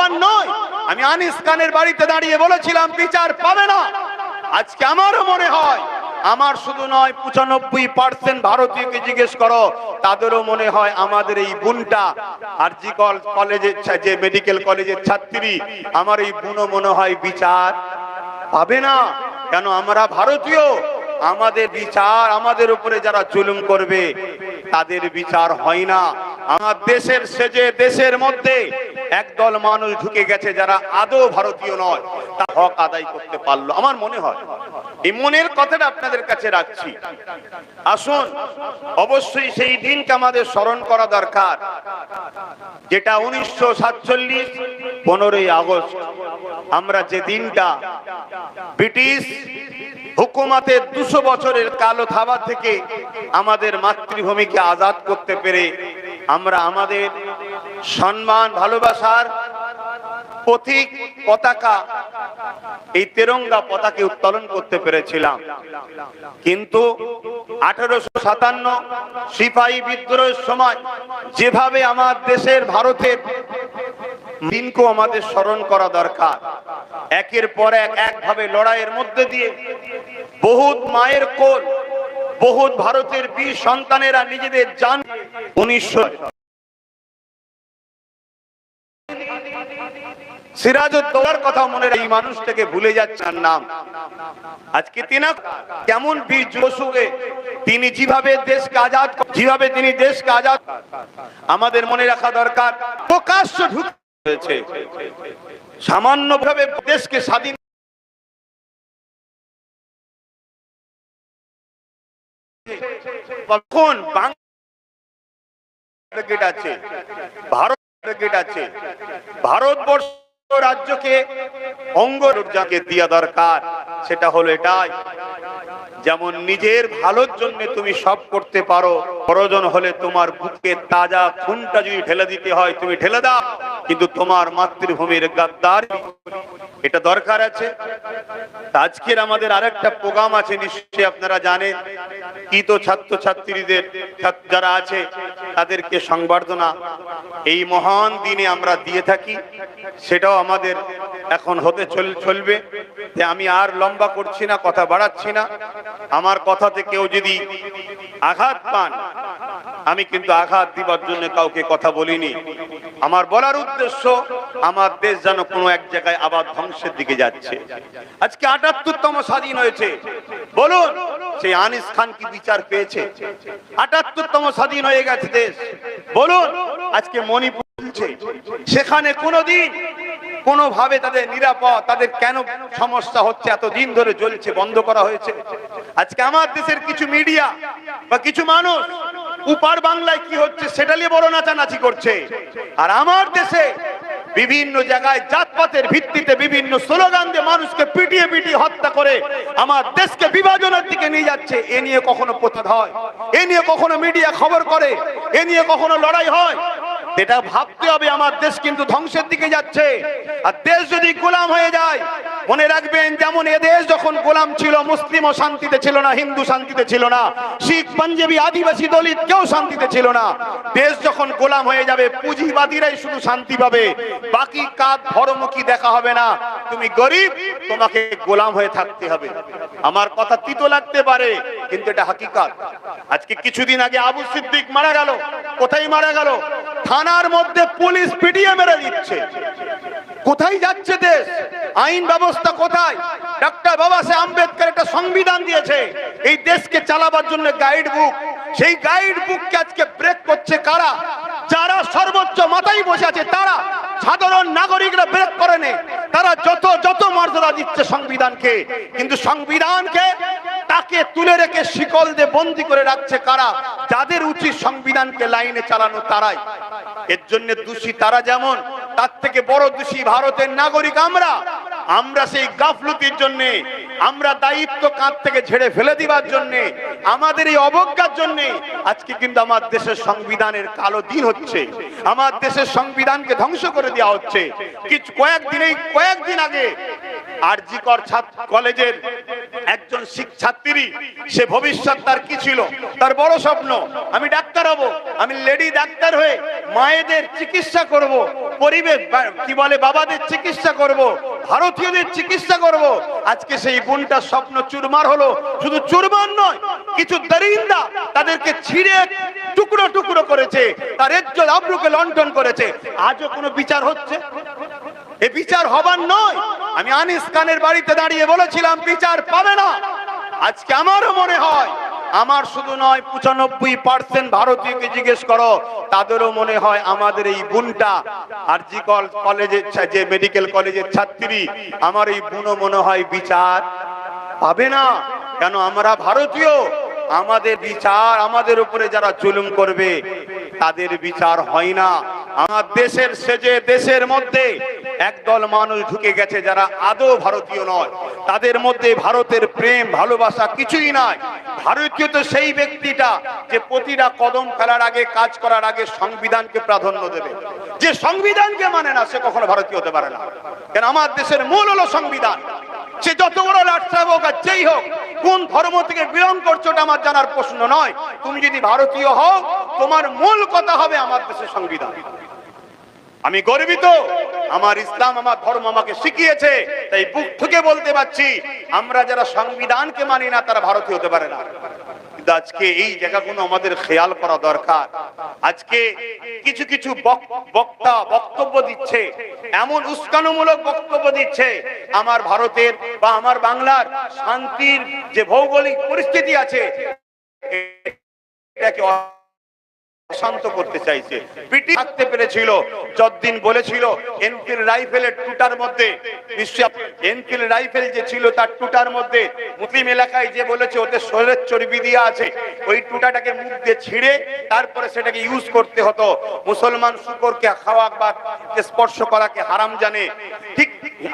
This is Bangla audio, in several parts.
ভাগ্যবান নয়। আমি আনিস খানের বাড়িতে দাঁড়িয়ে বলেছিলাম বিচার পাবে না। আজকে আমারও মনে হয়, আমার শুধু নয় 95% ভারতীয়কে জিজ্ঞেস করো, তাদেরও মনে হয় আমাদের এই বোনটা আরজি কলেজের যে মেডিকেল কলেজের ছাত্রী, আমার এই বোনও মনে হয় বিচার পাবে না। কেন? আমরা ভারতীয়, আমাদের বিচার, আমাদের উপরে যারা জুলুম করবে তাদের বিচার হয় না। আমার দেশের সেজে দেশের মধ্যে একদল মানুষ ঢুকে গেছে যারা আদৌ ভারতীয় নয়, তা হক আদায় করতে পারলো। আমার মনে হয় এই মনের কথাটা আপনাদের কাছে রাখছি। আসুন, অবশ্যই সেই দিনকে আমাদের স্মরণ করা দরকার, যেটা 1947 15ই আগস্ট। আমরা যে দিনটা ব্রিটিশ হুকুমতের 200 বছরের কালো থাবা থেকে আমাদের মাতৃভূমিকে আজাদ করতে পেরে আমরা আমাদের সম্মান ভালোবাসার প্রতীক পতাকা, এই তেরঙ্গা পতাকা উত্তোলন করতে পেরেছিলাম। কিন্তু 1857 সিপাহী বিদ্রোহের সময় যেভাবে আমার দেশের ভারতের দিনকে আমাদের স্মরণ করা দরকার, একের পর একভাবে লড়াইয়ের মধ্যে দিয়ে বহুত মায়ের কোল, বহুত ভারতের বীর সন্তানেরা নিজেদের জান 1900 সিরাজউদ্দৌলার কথা মনে রাখি, এই মানুষটাকে ভুলে যাচ্ছেন নাম। আজকে তিনি কেমন বীর যোশুকে, তিনি যেভাবে দেশকে আজাদ, যেভাবে তিনি দেশকে আজাদ, আমাদের মনে রাখা দরকার। প্রকাশ্য ঢুকে হয়েছে সামান্যভাবে দেশকে স্বাধীন, কখন বাংলা আছে, ভারত আছে, ভারতবর্ষ রাজ্যকে অঙ্গরাজ্যকে দেওয়া দরকার। সেটা হলো এটাই, যেমন নিজের ভালোর জন্য তুমি সব করতে পারো, প্রয়োজন হলে তোমার বুকে তাজা খুনটা যদি ঢেলে দিতে হয় তুমি ঢেলে দাও, কিন্তু তোমার মাতৃভূমির গাদ্দার এটা দরকার আছে। আজকের আমাদের আরেকটা প্রোগ্রাম আছে, নিশ্চয়ই আপনারা জানেন, কি তো ছাত্রছাত্রীদের যারা আছে তাদেরকে সংবর্ধনা এই মহান দিনে আমরা দিয়ে থাকি, সেটাও আমাদের এখন হতে চলবে। আমি আর লম্বা করছি না, কথা বাড়াচ্ছি না। আমার কথাতে কেউ যদি আঘাত পান, আমি কিন্তু আঘাত দিবার জন্য কাউকে কথা বলিনি। আমার বলার উদ্দেশ্য, আমার দেশ যেন কোনো এক জায়গায় আবার ধ্বংসের দিকে যাচ্ছে। আজকে ৭৮তম স্বাধীন হয়েছে, বলুন সেই আনিস খান কি বিচার পেয়েছে? ৭৮তম স্বাধীন হয়ে গেছে দেশ, বলুন আজকে মণিপুর সেখানে কোনোদিন কোনোভাবে তাদের নিরাপদ, তাদের কেন সমস্যা হচ্ছে, এতদিন ধরে জ্বলছে, বন্ধ করা হয়েছে। আজকে আমার দেশের কিছু মিডিয়া বা কিছু মানুষ উপার বাংলায় কি হচ্ছে সেটা নিয়ে বড় নাচানাচি করছে, আর আমার দেশে বিভিন্ন জায়গায় জাতপাতের ভিত্তিতে বিভিন্ন স্লোগান দিয়ে মানুষকে পিটিয়ে পিটিয়ে হত্যা করে আমার দেশকে বিভাজনের দিকে নিয়ে যাচ্ছে। এ নিয়ে কখনো প্রতিবাদ হয়? এ নিয়ে কখনো মিডিয়া খবর করে? এ নিয়ে কখনো লড়াই হয়? এটা ভাবতে হবে, আমার দেশ কিন্তু ধ্বংসের দিকে যাচ্ছে। আর দেশ যদি গোলাম হয়ে যায়, মনে রাখবেন, যেমন এ দেশ যখন গোলাম ছিল, মুসলিমও শান্তিতে ছিল না, হিন্দু শান্তিতে ছিল না, শিখ, পাঞ্জাবি, আদিবাসী, দলিত কেউ শান্তিতে ছিল না। দেশ যখন গোলাম হয়ে যাবে, পুঁজিবাদীরাই শুধু শান্তি পাবে, বাকি কাজ ধর্মমুখী দেখা হবে না। তুমি গরিব, তোমাকে গোলাম হয়ে থাকতে হবে। আমার কথা তিতো লাগতে পারে, কিন্তু এটা হাকিকত। আজকে কিছুদিন আগে আবু সিদ্দিক মারা গেল। কোথায় মারা গেল? থানার মধ্যে পুলিশ পিটিয়ে মেরে দিচ্ছে। কোথায় যাচ্ছে দেশ? আইন ব্যবস্থা কোথায়? ডক্টর বাবা সাহেব আম্বেদকর একটা সংবিধান দিয়েছে এই দেশকে চালাবার জন্য, গাইড বুক। সেই গাইড বুককে আজকে ব্রেক করছে কারা? যারা সর্বোচ্চ মাথায় বসে আছে তারা। সাধারণ নাগরিকরা ব্রেক করে নেই, তারা যত মর্যাদা দিচ্ছে সংবিধানকে, কিন্তু সংবিধানকে তাকে তুলে রেখে শিকল দিয়ে বন্দী করে রাখছে কারা? যাদের উচিত সংবিধানকে লাইনে চালানো তারাই। এর জন্য দোষী তারা, যেমন তার থেকে বড় দোষী ভারতের নাগরিক আমরা। আমরা সেই গাফলতির জন্য, আমরা দায়িত্ব কাঁধ থেকে ঝেড়ে ফেলে দিবার জন্য, আমাদের এই অবজ্ঞার জন্য আজকে কিন্তু আমার দেশের সংবিধানের কালো দিন হচ্ছে। আমার দেশের সংবিধানকে ধ্বংস করে দেওয়া হচ্ছে। কয়েকদিন আগে আরজি কলেজের একজন ছাত্রী, সে ভবিষ্যৎ তার কি ছিল? তার বড় স্বপ্ন, আমি ডাক্তার ডাক্তার হব, আমি লেডি ডাক্তার হয়ে মায়েদের চিকিৎসা করব, পরিবেশ কি বলে বাবাদের চিকিৎসা করব, ভারতীয়দের চিকিৎসা করব। আজকে সেই বোনটা স্বপ্ন চুরমার হলো। শুধু চুরমার নয়, কিছু দরিন্দা তাদেরকে ছিঁড়ে টুকরো টুকরো করেছে, তার ইজ্জত আবরুকে লণ্ঠন করেছে। আজও কোনো বিচার হচ্ছে? এ বিচার হবার নয়। আমি আনিস খানের বাড়িতে দাঁড়িয়ে বলেছিলাম বিচার পাবে না। আজকে আমারও মনে হয়, আমার শুধু নয় 95% ভারতীয়কে জিজ্ঞেস করো, তাদেরও মনে হয় আমাদের এই বোনটা আরজি কলেজের যে মেডিকেল কলেজের ছাত্রী, আমার এই বোনও মনে হয় বিচার পাবে না। কেন? আমরা ভারতীয়, আমাদের বিচার, আমাদের উপরে যারা জুলুম করবে তাদের বিচার হয় না। আমার দেশের সেজে দেশের মধ্যে একদল মানুষ ঢুকে গেছে যারা আদৌ ভারতীয় নয়। তাদের মধ্যে ভারতের প্রেম ভালোবাসা কিছুই নাই। ভারতীয় তো সেই ব্যক্তিটা যে প্রতিটা কদম ফেলার আগে, কাজ করার আগে সংবিধানকে প্রাধান্য দেবে। যে সংবিধানকে মানে না সে কখনো ভারতীয় হতে পারে না। কেন? আমার দেশের মূল হলো সংবিধান। সে যত বড় লাটসাহেব হোক আর যেই হোক, কোন ধর্ম থেকে বিলং করছো ওটা আমার জানার প্রশ্ন নয়। তুমি যদি ভারতীয় হও, তোমার মূল কথা হবে আমার দেশের সংবিধান। আমি গর্বিত, আমার ইসলাম, আমার ধর্ম আমাকে শিখিয়েছে, তাই বুক থেকে বলতে পারছি আমরা যারা সংবিধানকে মানি না তারা ভারতীয় হতে পারে না। কিন্তু আজকে এই জায়গাগুলো আমাদের খেয়াল করা দরকার। আজকে কিছু কিছু বক্তা বক্তব্য দিচ্ছে, এমন উস্কানিমূলক বক্তব্য দিচ্ছে, আমার ভারতের বা আমার বাংলার শান্তির যে ভৌগোলিক পরিস্থিতি আছে এটাকে শান্ত করতে চাইছে। পিটি থাকতে পেরেছিল যতদিন বলেছিল এনফিল্ড রাইফেলের টুটার মধ্যে, এনফিল্ড রাইফেল যে ছিল তার টুটার মধ্যে মুসলিম এলাকায় যে বলেছে ওতে শরীরের চর্বি দিয়ে আছে, ওই টুটাটাকে মুখ দিয়ে ছিঁড়ে তারপরে সেটাকে ইউজ করতে হতো। মুসলমান শুকরকে খাওয়া বা স্পর্শ করাকে হারাম জানে। ঠিক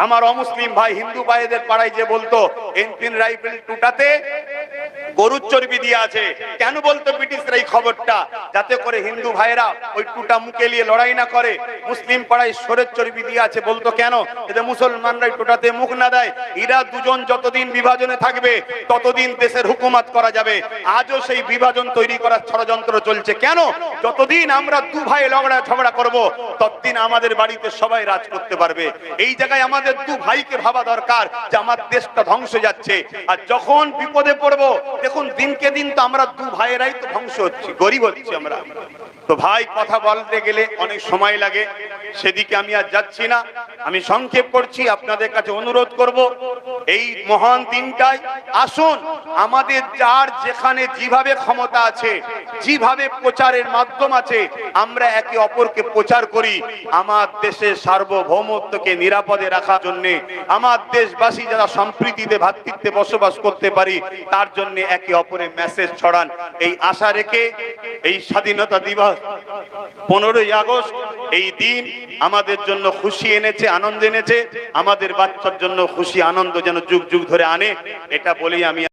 আমার অমুসলিম ভাই হিন্দু ভাইদের পাড়ায় যে বলতো এনফিল্ড রাইফেল টুটাতে গরুর চর্বি দিয়ে আছে। কেন বলতো ব্রিটিশরা এই খবরটা? যাতে করে হিন্দু ভাইরা ওই টুটা মুখে নিয়ে লড়াই না করে। মুসলিম পাড়ায় শরীরের চর্বি দিয়ে আছে বলতো কেন? এতে মুসলমানরা টুটাতে মুখ না দেয়। এরা দুজন যতদিন বিভাজনে থাকবে ততদিন দেশের হুকুমত করা যাবে। আজও সেই বিভাজন তৈরি করার ষড়যন্ত্র চলছে। কেন? যতদিন আমরা দু ভাই ঝগড়া করব ততদিন আমাদের বাড়িতে সবাই রাজ করতে পারবে। এই জায়গায় আমাদের দু ভাইকে ভাবা দরকার যে আমার দেশটা ধ্বংস যাচ্ছে। আর যখন বিপদে পড়বো, দেখুন দিনকে দিন তো আমরা দু ভাইয়েরাই তো ধ্বংস হচ্ছি, গরিব হচ্ছি আমরা। তো ভাই কথা বলতে গেলে অনেক সময় লাগে, সেদিকে আমি আর যাচ্ছি না। আমি সংক্ষেপ করছি, আপনাদের কাছে অনুরোধ করব এই মহান দিনটায় আসুন আমাদের যার যেখানে যেভাবে ক্ষমতা আছে, যেভাবে প্রচারের মাধ্যম আছে, আমরা একে অপরকে প্রচার করি আমার দেশের সার্বভৌমত্বকে নিরাপদে রাখার জন্য। আমার দেশবাসী যারা সম্প্রীতিতে ভ্রাতৃত্বে বসবাস করতে পারি তার জন্য একে অপরের মেসেজ ছড়ান। এই আশা রেখে এই স্বাধীনতা দিবস 15ই আগস্ট এই দিন আমাদের জন্য খুশি এনেছে, আনন্দ এনেছে। আমাদের বাচ্চার জন্য খুশি আনন্দ যেন যুগ যুগ ধরে আনে, এটা বলেই আমি